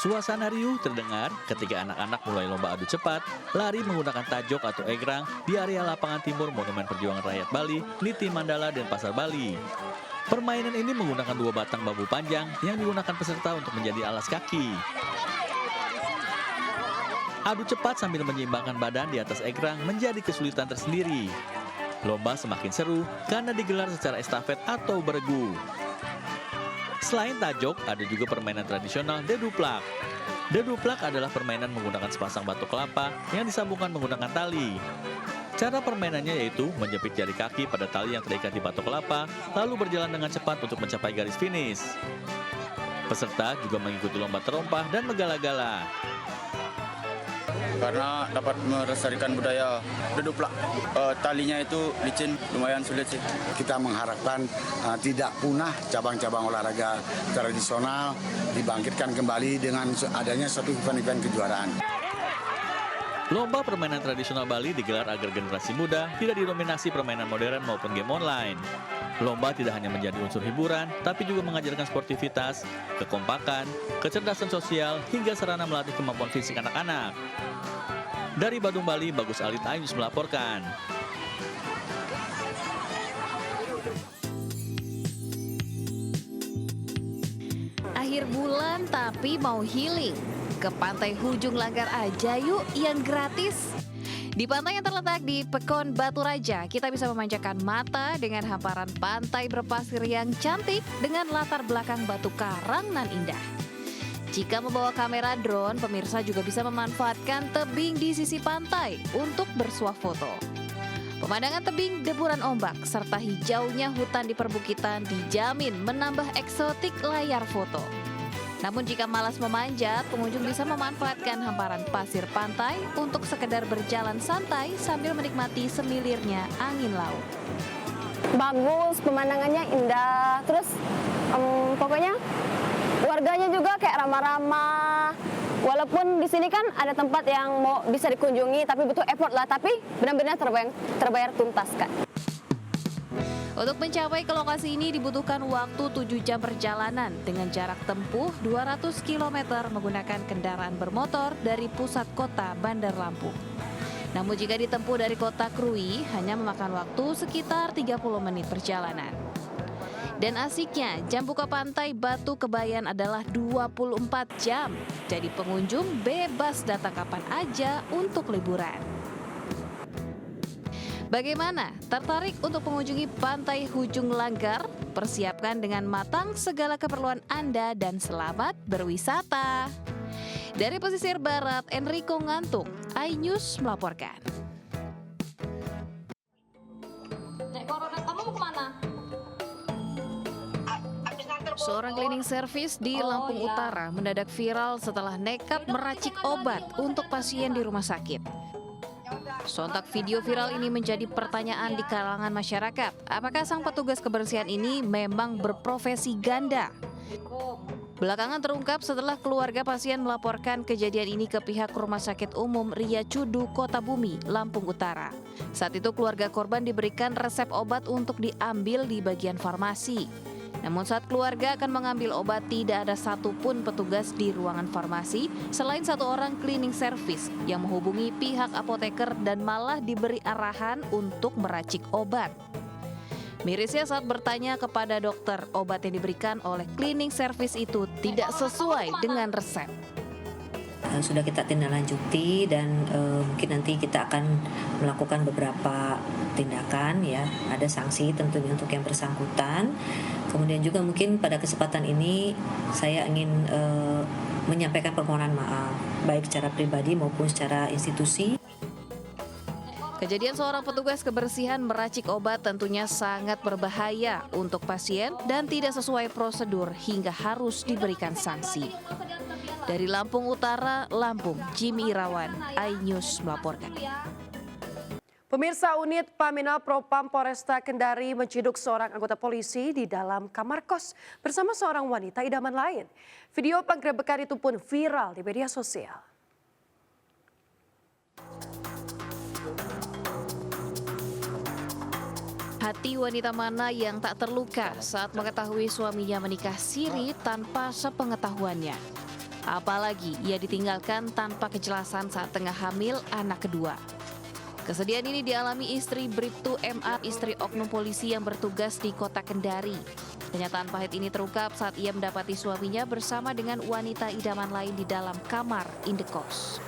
Suasana riuh terdengar ketika anak-anak mulai lomba adu cepat, lari menggunakan tajok atau egrang di area lapangan timur Monumen Perjuangan Rakyat Bali, Niti Mandala, dan Pasar Bali. Permainan ini menggunakan 2 batang bambu panjang yang digunakan peserta untuk menjadi alas kaki. Adu cepat sambil menyeimbangkan badan di atas egrang menjadi kesulitan tersendiri. Lomba semakin seru karena digelar secara estafet atau beregu. Selain tajok, ada juga permainan tradisional deduplak. Deduplak adalah permainan menggunakan sepasang batok kelapa yang disambungkan menggunakan tali. Cara permainannya yaitu menjepit jari kaki pada tali yang terikat di batok kelapa, lalu berjalan dengan cepat untuk mencapai garis finish. Peserta juga mengikuti lomba terompah dan megala-gala. Karena dapat melestarikan budaya deduplak. Talinya itu licin, lumayan sulit sih. Kita mengharapkan tidak punah cabang-cabang olahraga tradisional, dibangkitkan kembali dengan adanya suatu event-event kejuaraan. Lomba permainan tradisional Bali digelar agar generasi muda tidak didominasi permainan modern maupun game online. Lomba tidak hanya menjadi unsur hiburan, tapi juga mengajarkan sportivitas, kekompakan, kecerdasan sosial, hingga sarana melatih kemampuan fisik anak-anak. Dari Badung, Bali, Bagus Alit, iNews melaporkan. Akhir bulan tapi mau healing. Ke Pantai Hujung Langgar aja yuk yang gratis. Di pantai yang terletak di Pekon Batu Raja, kita bisa memanjakan mata dengan hamparan pantai berpasir yang cantik dengan latar belakang batu karang nan indah. Jika membawa kamera drone, pemirsa juga bisa memanfaatkan tebing di sisi pantai untuk bersuah foto. Pemandangan tebing, deburan ombak, serta hijaunya hutan di perbukitan dijamin menambah eksotik layar foto. Namun jika malas memanjat, pengunjung bisa memanfaatkan hamparan pasir pantai untuk sekedar berjalan santai sambil menikmati semilirnya angin laut. Bagus, pemandangannya indah, terus pokoknya warganya juga kayak ramah-ramah. Walaupun di sini kan ada tempat yang mau bisa dikunjungi, tapi butuh effort lah, tapi benar-benar terbayar tuntas kan. Untuk mencapai ke lokasi ini dibutuhkan waktu 7 jam perjalanan dengan jarak tempuh 200 km menggunakan kendaraan bermotor dari pusat kota Bandar Lampung. Namun jika ditempuh dari kota Krui hanya memakan waktu sekitar 30 menit perjalanan. Dan asiknya, jam buka pantai Batu Kebayan adalah 24 jam. Jadi pengunjung bebas datang kapan aja untuk liburan. Bagaimana? Tertarik untuk mengunjungi Pantai Hujung Langgar? Persiapkan dengan matang segala keperluan Anda dan selamat berwisata. Dari pesisir barat, Enrico Ngantung, iNews melaporkan. Nek corona kamu mau kemana? Seorang cleaning service di Lampung Utara mendadak viral setelah nekat meracik obat untuk pasien di rumah sakit. Sontak video viral ini menjadi pertanyaan di kalangan masyarakat. Apakah sang petugas kebersihan ini memang berprofesi ganda? Belakangan terungkap setelah keluarga pasien melaporkan kejadian ini ke pihak Rumah Sakit Umum Ria Cudu, Kota Bumi, Lampung Utara. Saat itu keluarga korban diberikan resep obat untuk diambil di bagian farmasi. Namun saat keluarga akan mengambil obat, tidak ada satupun petugas di ruangan farmasi selain satu orang cleaning service yang menghubungi pihak apoteker dan malah diberi arahan untuk meracik obat. Mirisnya saat bertanya kepada dokter, obat yang diberikan oleh cleaning service itu tidak sesuai dengan resep. Sudah kita tindak lanjuti dan mungkin nanti kita akan melakukan beberapa tindakan, ya, ada sanksi tentunya untuk yang bersangkutan. Kemudian juga mungkin pada kesempatan ini saya ingin menyampaikan permohonan maaf baik secara pribadi maupun secara institusi. Kejadian seorang petugas kebersihan meracik obat tentunya sangat berbahaya untuk pasien dan tidak sesuai prosedur hingga harus diberikan sanksi. Dari Lampung Utara, Lampung, Jimmy Irawan, iNews melaporkan. Pemirsa, unit Paminal Propam Polresta Kendari menciduk seorang anggota polisi di dalam kamar kos bersama seorang wanita idaman lain. Video penggerebekan itu pun viral di media sosial. Hati wanita mana yang tak terluka saat mengetahui suaminya menikah siri tanpa sepengetahuannya? Apalagi ia ditinggalkan tanpa kejelasan saat tengah hamil anak kedua. Kesedihan ini dialami istri Bribtu MA, istri oknum polisi yang bertugas di kota Kendari. Kenyataan pahit ini terungkap saat ia mendapati suaminya bersama dengan wanita idaman lain di dalam kamar indekos.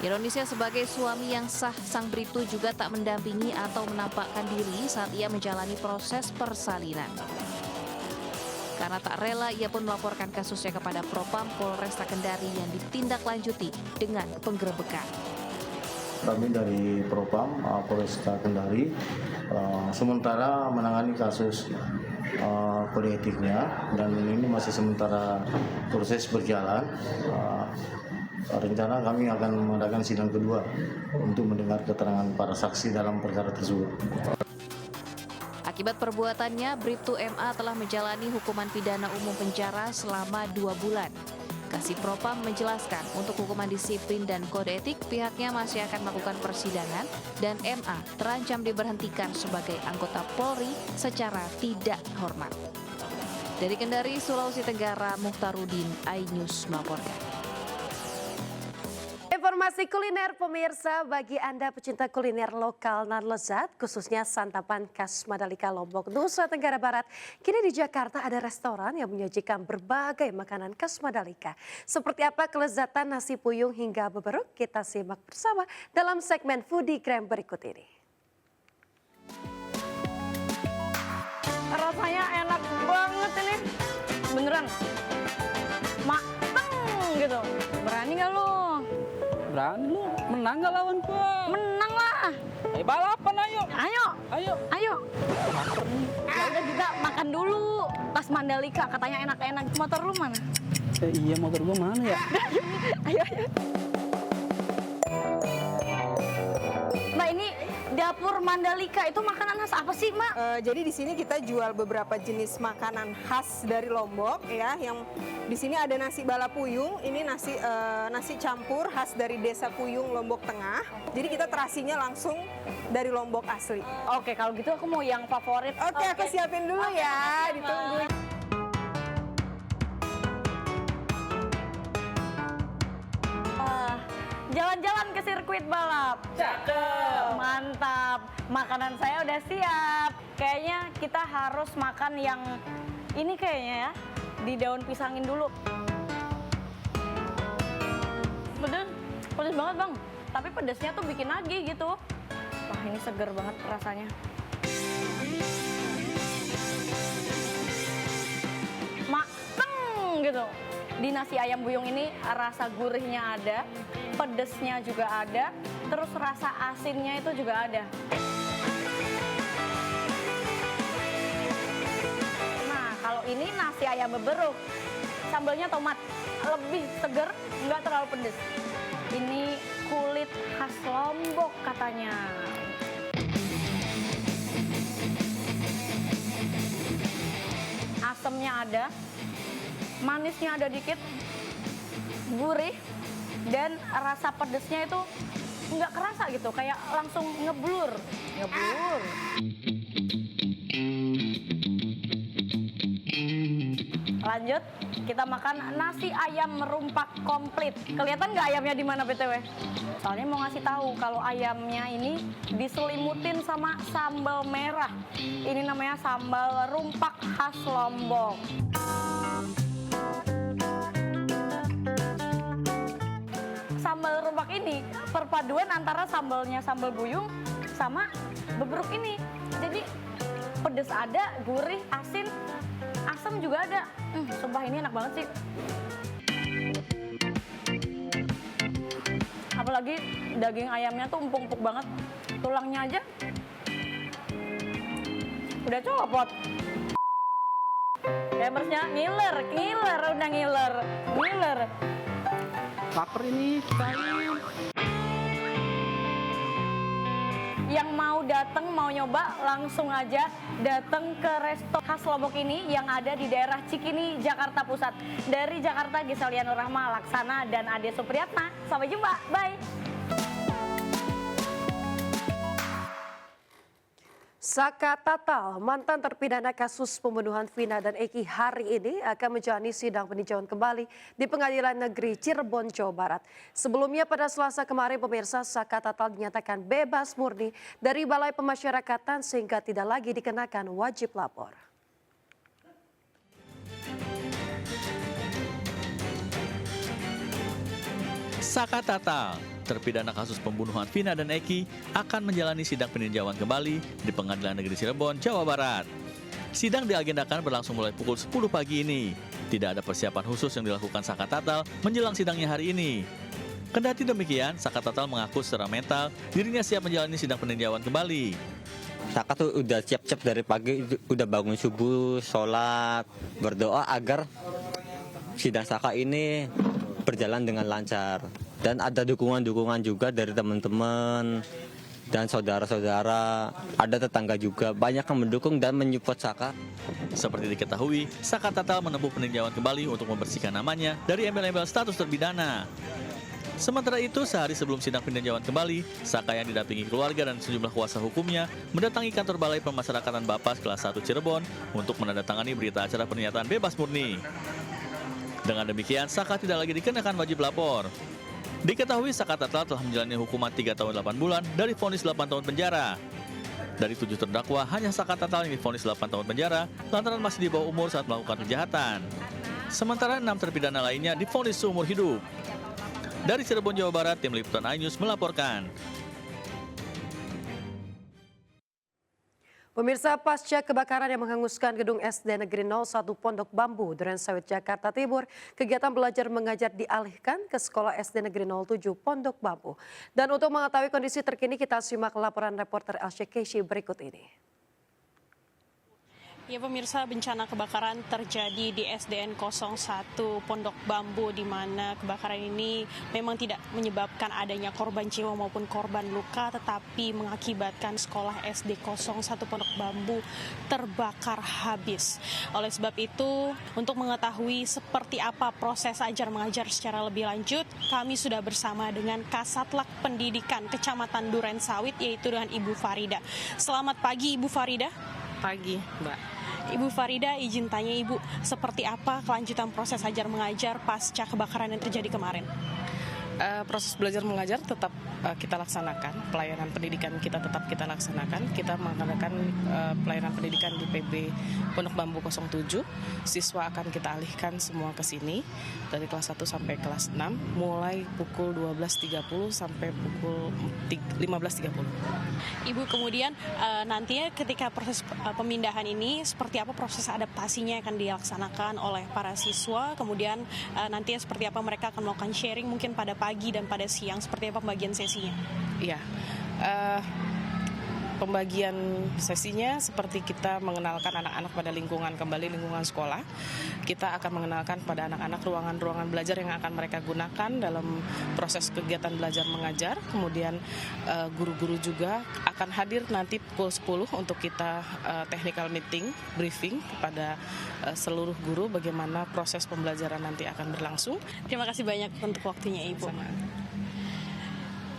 Ironisnya sebagai suami yang sah, sang Bribtu juga tak mendampingi atau menampakkan diri saat ia menjalani proses persalinan. Karena tak rela, ia pun melaporkan kasusnya kepada Propam Polresta Kendari yang ditindaklanjuti dengan penggerebekan. Kami dari Propam Polresta Kendari sementara menangani kasus kode etiknya dan ini masih sementara proses berjalan. Rencana kami akan mengadakan sidang kedua untuk mendengar keterangan para saksi dalam perkara tersebut. Akibat perbuatannya, Bribtu MA telah menjalani hukuman pidana umum penjara selama 2 bulan. Kasih Propam menjelaskan untuk hukuman disiplin dan kode etik pihaknya masih akan melakukan persidangan dan MA terancam diberhentikan sebagai anggota Polri secara tidak hormat. Dari Kendari, Sulawesi Tenggara, Mukhtarudin, iNews melaporkan. Informasi kuliner pemirsa bagi Anda pecinta kuliner lokal dan lezat, khususnya santapan khas Mandalika Lombok, Nusa Tenggara Barat. Kini di Jakarta ada restoran yang menyajikan berbagai makanan khas Mandalika. Seperti apa kelezatan nasi puyung hingga beberuk? Kita simak bersama dalam segmen Foodiegram berikut ini. Rasanya enak banget ini. Beneran. Mateng gitu. Berani gak lu? Berani lu, menang gak lawan gua? Menang lah. Ayo balapan ayo. Ayo. Ya udah kita makan dulu. Pas Mandalika katanya enak-enak. Motor lu mana? Iya motor gua mana ya? Ayo. Mbak, ini dapur Mandalika itu makanan khas apa sih, Mak? Jadi di sini kita jual beberapa jenis makanan khas dari Lombok ya. Yang di sini ada nasi balapuyung. Ini nasi campur khas dari Desa Puyung, Lombok Tengah. Jadi kita terasinya langsung dari Lombok asli. Oke, kalau gitu aku mau yang favorit. Oke, aku siapin dulu ya. Ditunggu. Jalan-jalan ke sirkuit balap. Cakep. Mantap. Makanan saya udah siap. Kayaknya kita harus makan yang ini kayaknya ya. Di daun pisangin dulu. Pedes banget bang. Tapi pedesnya tuh bikin nagih gitu. Wah, ini seger banget rasanya. Mateng gitu. Di nasi ayam buyung ini rasa gurihnya ada, pedesnya juga ada, terus rasa asinnya itu juga ada. Nah, kalau ini nasi ayam beberuk, sambalnya tomat, lebih seger, nggak terlalu pedes. Ini kulit khas Lombok katanya. Asamnya ada, manisnya ada dikit, gurih, dan rasa pedesnya itu nggak kerasa gitu, kayak langsung ngeblur. Lanjut, kita makan nasi ayam merumpak komplit. Kelihatan nggak ayamnya di mana BTW? Soalnya mau ngasih tahu kalau ayamnya ini diselimutin sama sambal merah. Ini namanya sambal rumpak khas Lombok. Sambal rumpak ini perpaduan antara sambalnya sambal buyung sama beberuk ini. Jadi pedes ada, gurih, asin, asam juga ada. Sumpah ini enak banget sih. Apalagi daging ayamnya tuh empuk-empuk banget. Tulangnya aja udah copot. Gamersnya ngiler, udah ngiler. Lapar ini kita. Yang mau datang, mau nyoba, langsung aja datang ke resto khas Lombok ini yang ada di daerah Cikini, Jakarta Pusat. Dari Jakarta, Giseliana Rahma Laksana dan Ade Supriyatna. Sampai jumpa, bye! Saka Tatal, mantan terpidana kasus pembunuhan Vina dan Eki hari ini akan menjalani sidang peninjauan kembali di Pengadilan Negeri Cirebon, Jawa Barat. Sebelumnya pada Selasa kemarin pemirsa, Saka Tatal dinyatakan bebas murni dari Balai Pemasyarakatan sehingga tidak lagi dikenakan wajib lapor. Saka Tatal, terpidana kasus pembunuhan Vina dan Eki, akan menjalani sidang peninjauan kembali di Pengadilan Negeri Cirebon, Jawa Barat. Sidang diagendakan berlangsung mulai pukul 10 pagi ini. Tidak ada persiapan khusus yang dilakukan Saka Tatal menjelang sidangnya hari ini. Kendati demikian, Saka Tatal mengaku secara mental dirinya siap menjalani sidang peninjauan kembali. Saka tuh udah siap-siap dari pagi, udah bangun subuh, sholat, berdoa agar sidang Saka ini berjalan dengan lancar. Dan ada dukungan-dukungan juga dari teman-teman dan saudara-saudara, ada tetangga juga, banyak yang mendukung dan menyupport Saka. Seperti diketahui, Saka Tatal menempuh peninjauan kembali untuk membersihkan namanya dari embel-embel status terpidana. Sementara itu, sehari sebelum sidang peninjauan kembali, Saka yang didampingi keluarga dan sejumlah kuasa hukumnya mendatangi kantor Balai Pemasyarakatan Bapas kelas 1 Cirebon untuk menandatangani berita acara pernyataan bebas murni. Dengan demikian, Saka tidak lagi dikenakan wajib lapor. Diketahui Saka Tatal telah menjalani hukuman 3 tahun 8 bulan dari vonis 8 tahun penjara. Dari 7 terdakwa, hanya Saka Tatal yang divonis 8 tahun penjara lantaran masih di bawah umur saat melakukan kejahatan. Sementara 6 terpidana lainnya divonis seumur hidup. Dari Cirebon, Jawa Barat, Tim Liputan iNews melaporkan. Pemirsa, pasca kebakaran yang menghanguskan gedung SD Negeri 01 Pondok Bambu, Durensawit, Jakarta Timur, kegiatan belajar mengajar dialihkan ke Sekolah SD Negeri 07 Pondok Bambu. Dan untuk mengetahui kondisi terkini, kita simak laporan reporter Elsie Keshi berikut ini. Ya pemirsa, bencana kebakaran terjadi di SDN 01 Pondok Bambu, di mana kebakaran ini memang tidak menyebabkan adanya korban jiwa maupun korban luka, tetapi mengakibatkan sekolah SD 01 Pondok Bambu terbakar habis. Oleh sebab itu, untuk mengetahui seperti apa proses ajar mengajar secara lebih lanjut, kami sudah bersama dengan Kasatlak Pendidikan Kecamatan Durensawit, yaitu dengan Ibu Farida. Selamat pagi Ibu Farida. Pagi, Mbak. Ibu Farida, izin tanya Ibu, seperti apa kelanjutan proses ajar mengajar pasca kebakaran yang terjadi kemarin? Proses belajar mengajar tetap kita laksanakan, pelayanan pendidikan kita tetap kita laksanakan. Kita mengadakan pelayanan pendidikan di PB Pondok Bambu 07. Siswa akan kita alihkan semua ke sini dari kelas 1 sampai kelas 6, mulai pukul 12.30 sampai pukul 15.30. Ibu, kemudian nantinya ketika proses pemindahan ini, seperti apa proses adaptasinya akan dilaksanakan oleh para siswa? Kemudian nantinya seperti apa mereka akan melakukan sharing mungkin pada pagi dan pada siang, seperti apa pembagian sesinya? Iya, pembagian sesinya seperti kita mengenalkan anak-anak pada lingkungan, kembali lingkungan sekolah. Kita akan mengenalkan pada anak-anak ruangan-ruangan belajar yang akan mereka gunakan dalam proses kegiatan belajar mengajar. Kemudian guru-guru juga akan hadir nanti pukul 10 untuk kita technical meeting, briefing kepada seluruh guru bagaimana proses pembelajaran nanti akan berlangsung. Terima kasih banyak untuk waktunya Ibu.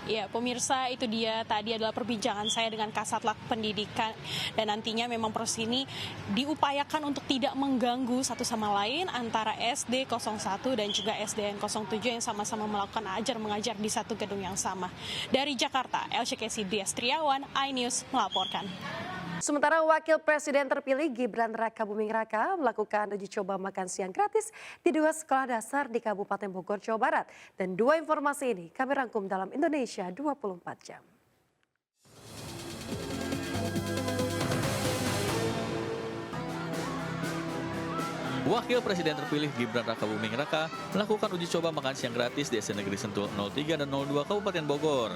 Ya, pemirsa, itu dia tadi adalah perbincangan saya dengan Kasatlak Pendidikan, dan nantinya memang proses ini diupayakan untuk tidak mengganggu satu sama lain antara SD 01 dan juga SDN 07 yang sama-sama melakukan ajar mengajar di satu gedung yang sama. Dari Jakarta, Elsie Keshi Triawan, iNews melaporkan. Sementara Wakil Presiden terpilih Gibran Rakabuming Raka melakukan uji coba makan siang gratis di 2 sekolah dasar di Kabupaten Bogor, Jawa Barat. Dan 2 informasi ini kami rangkum dalam Indonesia 24 jam. Wakil Presiden terpilih Gibran Rakabuming Raka melakukan uji coba makan siang gratis di SD Negeri Sentul 03 dan 02 Kabupaten Bogor.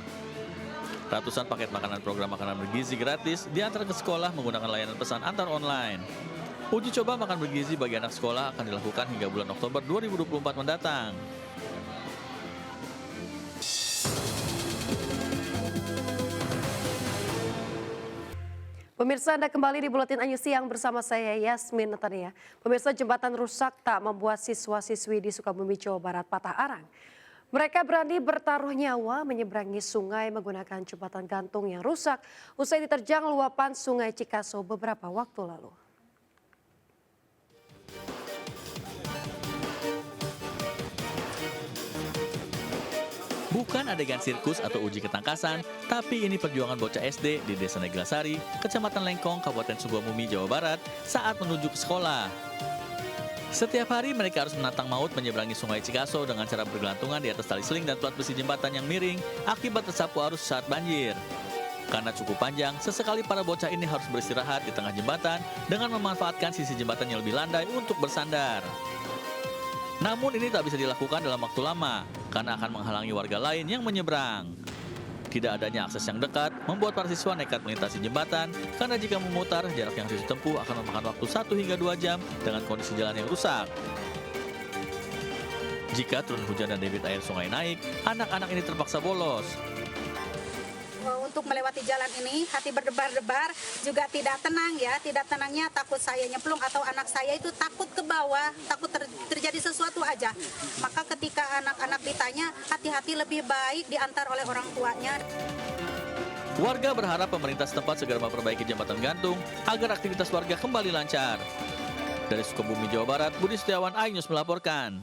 Ratusan paket makanan program makanan bergizi gratis diantar ke sekolah menggunakan layanan pesan antar online. Uji coba makan bergizi bagi anak sekolah akan dilakukan hingga bulan Oktober 2024 mendatang. Pemirsa, Anda kembali di Buletin iNews Siang bersama saya Yasmin Natania. Pemirsa, jembatan rusak tak membuat siswa-siswi di Sukabumi, Jawa Barat patah arang. Mereka berani bertaruh nyawa menyeberangi sungai menggunakan jembatan gantung yang rusak usai diterjang luapan Sungai Cikaso beberapa waktu lalu. Bukan adegan sirkus atau uji ketangkasan, tapi ini perjuangan bocah SD di Desa Neglasari, Kecamatan Lengkong, Kabupaten Sukabumi, Jawa Barat saat menuju ke sekolah. Setiap hari mereka harus menantang maut menyeberangi Sungai Cikaso dengan cara bergelantungan di atas tali seling dan plat besi jembatan yang miring akibat tersapu arus saat banjir. Karena cukup panjang, sesekali para bocah ini harus beristirahat di tengah jembatan dengan memanfaatkan sisi jembatan yang lebih landai untuk bersandar. Namun ini tak bisa dilakukan dalam waktu lama, karena akan menghalangi warga lain yang menyeberang. Tidak adanya akses yang dekat membuat para siswa nekat melintasi jembatan, karena jika memutar, jarak yang harus ditempuh akan memakan waktu 1 hingga 2 jam dengan kondisi jalan yang rusak. Jika turun hujan dan debit air sungai naik, anak-anak ini terpaksa bolos. Untuk melewati jalan ini, hati berdebar-debar, juga tidak tenang ya. Tidak tenangnya takut saya nyemplung atau anak saya itu takut ke bawah, takut terjadi sesuatu aja. Maka ketika anak-anak ditanya, hati-hati lebih baik diantar oleh orang tuanya. Warga berharap pemerintah setempat segera memperbaiki jembatan gantung agar aktivitas warga kembali lancar. Dari Sukabumi, Jawa Barat, Budi Setiawan, iNews melaporkan.